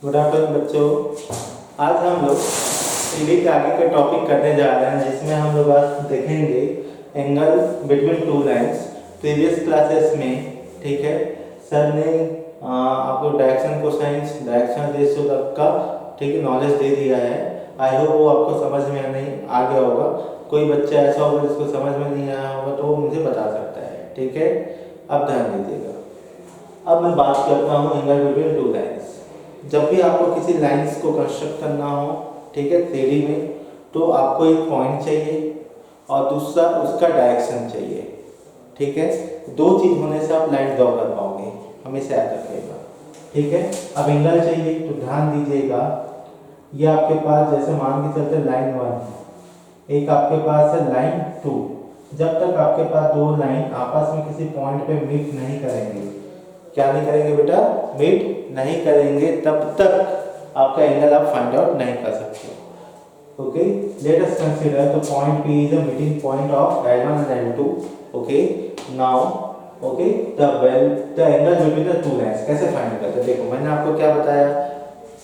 Good afternoon बच्चों। आज हम लोग सीढ़ी के आगे का टॉपिक करने जा रहे हैं, जिसमें हम लोग आज देखेंगे angle between two lines. Previous classes में, ठीक है, सर ने आपको डायरेक्शन कोसाइंस, डायरेक्शन रेशियो तक का, ठीक है, नॉलेज दे दिया है। आई होप वो आपको समझ में नहीं आ गया होगा। कोई बच्चा ऐसा होगा जिसको समझ में नहीं आया होगा तो वो मुझे बता सकता है, ठीक है। अब ध्यान दीजिएगा। अब मैं बात करता हूँ एंगल बिटवीन टू लाइंस। जब भी आपको किसी लाइंस को कंस्ट्रक्ट करना हो, ठीक है, थ्री में, तो आपको एक पॉइंट चाहिए और दूसरा उसका डायरेक्शन चाहिए, ठीक है। दो चीज होने से आप लाइन ड्रॉ कर पाओगे, हमेशा याद रखिएगा, ठीक है। अब एंगल चाहिए तो ध्यान दीजिएगा, ये आपके पास जैसे मान के चलते लाइन 1, एक आपके पास है लाइन 2। जब तक आपके पास दो लाइन आपस में किसी पॉइंट पे मीट नहीं करेंगे, क्या नहीं करेंगे बेटा, मीट नहीं करेंगे, तब तक आपका एंगल आप फाइंड आउट नहीं कर सकते। Okay, let us consider the point P is the meeting point of L1 and L2। Okay, now okay the angle between the two lines कैसे फाइंड करते हैं। देखो, मैंने आपको क्या बताया,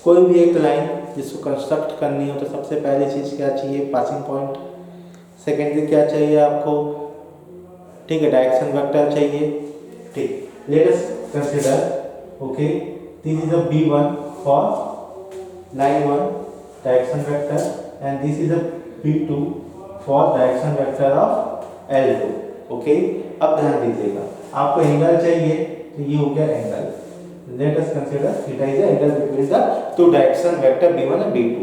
कोई भी एक लाइन जिसको कंस्ट्रक्ट करनी हो तो सबसे पहली चीज क्या चाहिए, पासिंग पॉइंट। सेकेंडरी क्या चाहिए आपको, ठीक है, डायरेक्शन वेक्टर चाहिए, ठीक। Let us consider, okay, this is a b1 for line 1 direction vector and this is a b2 for direction vector of L2। okay, अब ध्यान दीजिएगा, आपको एंगल चाहिए तो ये हो गया angle. Let us consider theta is the angle between the two direction vector b1 and b2।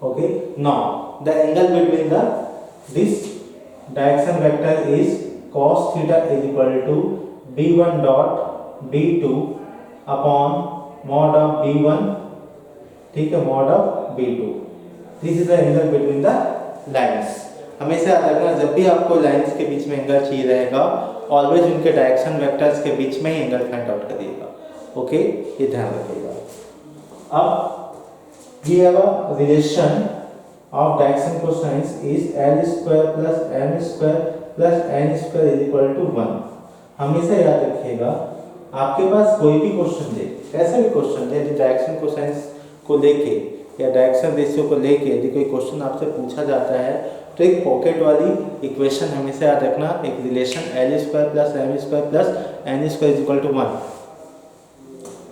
okay, now the angle between the this direction vector is cos theta is equal to b1 dot b2 upon mod of b1, ठीक है, mod of b2। This is the angle between the lines. हमेशा याद रखना, जब भी आपको lines के बीच में एंगल चाहिए रहेगा, ऑलवेज उनके डायरेक्शन वेक्टर्स के बीच में ही एंगल फाइंड आउट करिएगा। ओके, ये ध्यान रखिएगा। अब we have a relation of direction cosines is l square plus m square plus n square is equal to 1। हमेशा याद रखिएगा, आपके पास कोई भी क्वेश्चन दे, कैसे भी क्वेश्चन दे, यदि डायरेक्शन कोसाइंस को लेके या डायरेक्शन रेशियो को लेके यदि कोई क्वेश्चन आपसे पूछा जाता है, तो एक पॉकेट वाली इक्वेशन हमेशा याद रखना, एक relation l square plus m square plus n square is equal to 1,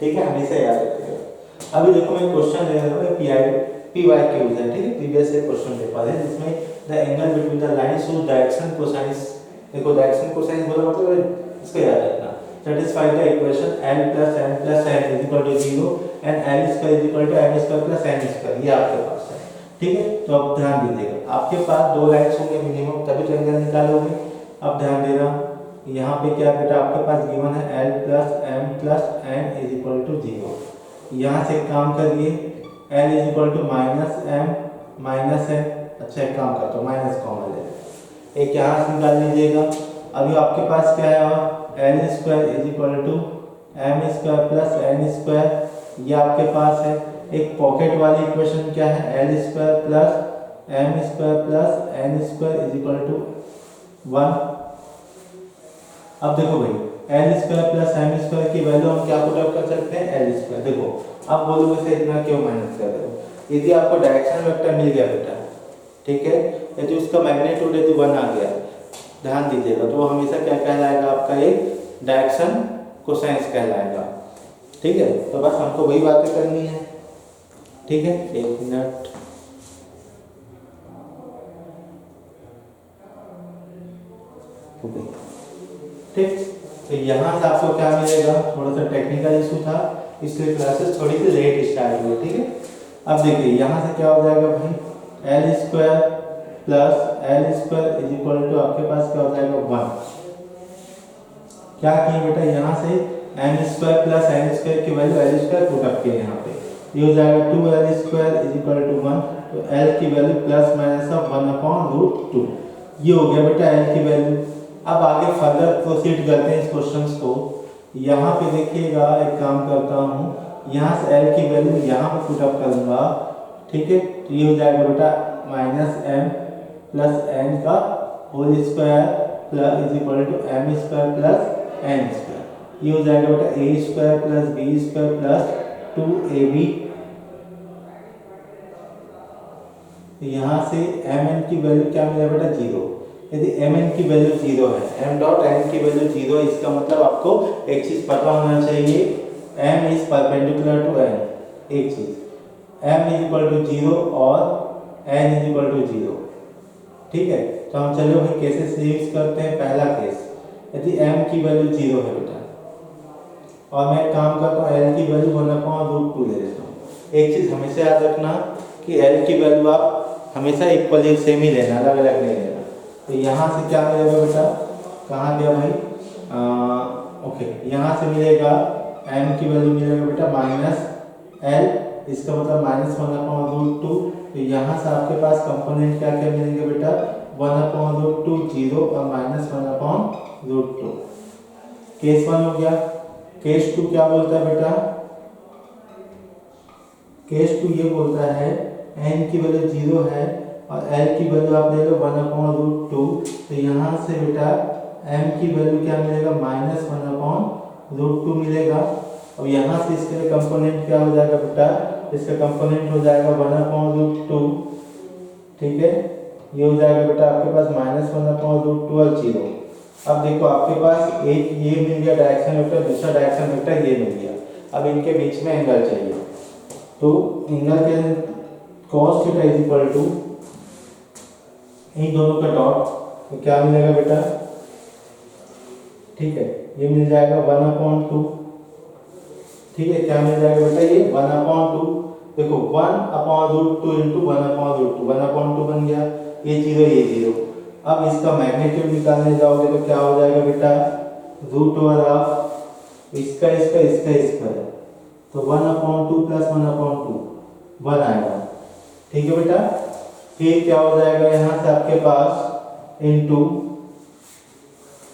ठीक है, हमेशा याद रखिएगा। अभी देखो, मैं क्वेश्चन ले रहा हूँ पी वाई क्यूज है, ठीक है, प्रीवियस से क्वेश्चन पेपर है, जिसमें the angle between the lines whose direction cosines. देखो, डायरेक्शन कोसाइंस बोला मतलब इसको याद रखना, satisfy the equation l plus m plus n is equal to 0 and l square is equal to m square plus n square, ये आपके पास है, ठीक है। तो अब ध्यान दीजिएगा, आपके पास दो लाइंस होंगे मिनिमम, तभी तो एंगल निकालोगे। अब ध्यान देना, यहाँ पे क्या बेटा आपके पास गिवन है l plus m plus n is equal to 0। यहाँ से काम करिए, l is equal to minus m minus n। अच्छा, एक काम करता हूँ, माइनस कॉमन ले, एक यहाँ से निकाल लीजिएगा। अभी आपके पास क्या है, l square is equal to m square plus n square, ये आपके पास है। एक पॉकेट वाली इक्वेशन क्या है, l square plus m square plus n square is equal to 1। अब देखो भाई, l square plus m square की वैल्यू हम क्या पुट अप कर सकते हैं, l स्क्वायर। देखो, अब बोलोगे से इतना क्यों माइनस कर रहे हो, यदि आपको डायरेक्शन वेक्टर मिल गया बेटा, ठीक है, यदि उसका मैग्नीट्यूड यदि 1 आ गया, ध्यान दीजिएगा, तो वो हमेशा क्या कहलाएगा, आपका एक डायरेक्शन कोसाइंस कहलाएगा, ठीक है। तो बस हमको वही बातें करनी है, ठीक है। एक मिनट, ठीक। तो यहाँ से आपको क्या मिलेगा, थोड़ा सा टेक्निकल इशू था, इसलिए क्लासेस थोड़ी सी लेट स्टार्ट हुई, ठीक है। अब देखिए, यहाँ से क्या हो जाएगा भाई, l square plus l square is equal to आपके पास क्या हो जाएगा 1। क्या किए बेटा, यहाँ से m square plus n square की value l square put up किए, यहाँ पे ये हो जाएगा 2l square is equal to 1। तो l की वैल्यू प्लस माइनस ऑफ 1/√2, ये हो गया बेटा l की वैल्यू। अब आगे फर्दर प्रोसीड करते हैं इस क्वेश्चन को। यहाँ पे देखिएगा, एक काम करता हूँ, यहाँ से l की वैल्यू यहाँ पे पुट अप करूँगा, ठीक है। तो ये हो जाएगा बेटा माइनस m प्लस n का whole square plus is equal to m square plus n square, ये हो जाएगा बेटा a square plus b square plus 2ab, यहाँ से mn की वैल्यू क्या मिला बेटा 0। यदि mn की वैल्यू 0 है, m डॉट n की वैल्यू 0 है, इसका मतलब आपको एक चीज पता होना चाहिए, m is perpendicular to n। एक चीज m इज इक्वल टू 0 और n इज इक्वल टू 0। ठीक है, तो हम चलो भाई केसेस यूज करते हैं। पहला केस, यदि m की वैल्यू 0 है बेटा और मैं काम करता हूँ l की वैल्यू 1/√2 ले लेता हूँ। एक चीज हमेशा याद रखना कि l की वैल्यू आप हमेशा इक्वली सेम ही लेना, अलग अलग नहीं लेना। तो यहाँ से क्या मिलेगा बेटा, कहाँ गया भाई, ओके, यहाँ से मिलेगा m की वैल्यू मिलेगा बेटा -l, इसका मतलब -1/√2। तो यहाँ से आपके पास कंपोनेंट क्या क्या मिलेंगे बेटा, 1/√2 0 और -1/√2। केस 1 हो गया। केस 2 क्या बोलता है बेटा, केस 2 ये बोलता है n की वैल्यू 0 है और l की वैल्यू आप ले लो 1/√2। तो यहाँ से बेटा m की वैल्यू क्या मिलेगा, -1/√2 मिलेगा। और यहाँ से इसके लिए कंपोनेंट क्या हो जाएगा बेटा, इसका कंपोनेंट हो जाएगा 1/√2। ठीक है, ये हो जाएगा बेटा आपके पास -1/√2 और 0। अब देखो आपके पास एक ये मिल गया डायरेक्शन वेक्टर, दूसरा डायरेक्शन वेक्टर ये मिल गया। अब इनके बीच में एंगल चाहिए, तो एंगल के cos theta is equal to इन दोनों का डॉट, तो क्या मिलेगा बेटा, ठीक है, ये मिल जाएगा 1/2। ठीक है, क्या मिल जाएगा बेटा, ये 1/2। देखो 1/√2 इंटू 1/√2, 1/2 बन गया, ये 0 ये 0। अब इसका मैग्नीट्यूड निकालने जाओगे तो क्या हो जाएगा बेटा, √1/2, इसका इसका इसका इसका है, तो 1/2 प्लस 1/2 1 आएगा। ठीक है बेटा, फिर क्या हो जाएगा, यहाँ से आपके पास इनटू,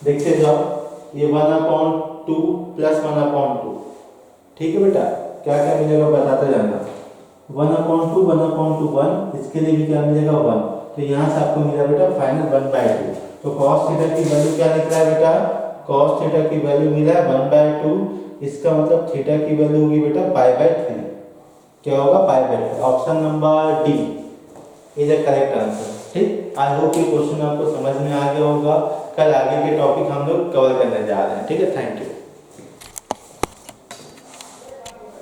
देखते जाओ, ये 1/2 प्लस 1/2। ठीक है बेटा, क्या क्या मिलेगा बताते जाना, 1/2 1/2 1, इसके लिए भी क्या मिलेगा 1। तो यहाँ से आपको मिला बेटा फाइनल 1/2। तो cos थीटा की वैल्यू क्या निकला है बेटा, cos थीटा की वैल्यू मिला है 1/2। इसका मतलब थीटा की वैल्यू होगी बेटा π/3। क्या होगा, π/3। Option number D is the correct answer. ठीक, आई होप ये क्वेश्चन आपको समझ में आ गया होगा। कल आगे के टॉपिक हम लोग कवर करने जा रहे हैं। ठीक है, थैंक यू।